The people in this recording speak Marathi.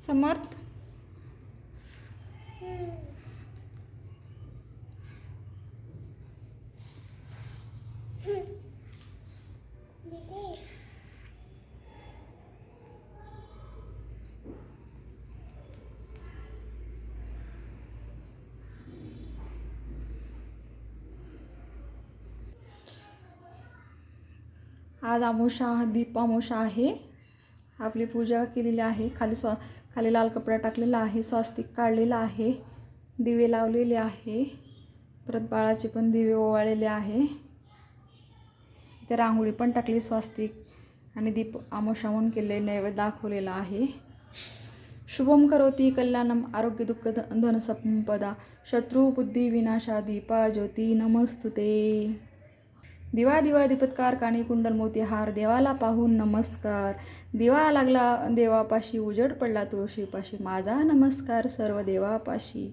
समर्थ आज अमावस्या, दीप अमावस्या आहे. आपली पूजा केलेली आहे. खाली लाल कपडा टाकलेला आहे, स्वास्तिक काढलेला आहे, दिवे लावलेले आहे, परत बाळाचे पण दिवे ओवाळलेले आहे. इथे रांगोळी पण टाकली स्वास्तिक आणि दीप अमावस्या म्हणून केलेले नैवेद्य दाखवलेला आहे. शुभम करोति कल्याणम आरोग्य दुःख धनसंपदा शत्रु बुद्धी विनाशा दीपा ज्योती नमस्तुते. दिवा दिवा दीपत्कार काणी कुंडल मोती हार देवाला पाहून नमस्कार. दिवा लागला देवापाशी उजड पडला तुळशीपाशी माझा नमस्कार सर्व देवापाशी.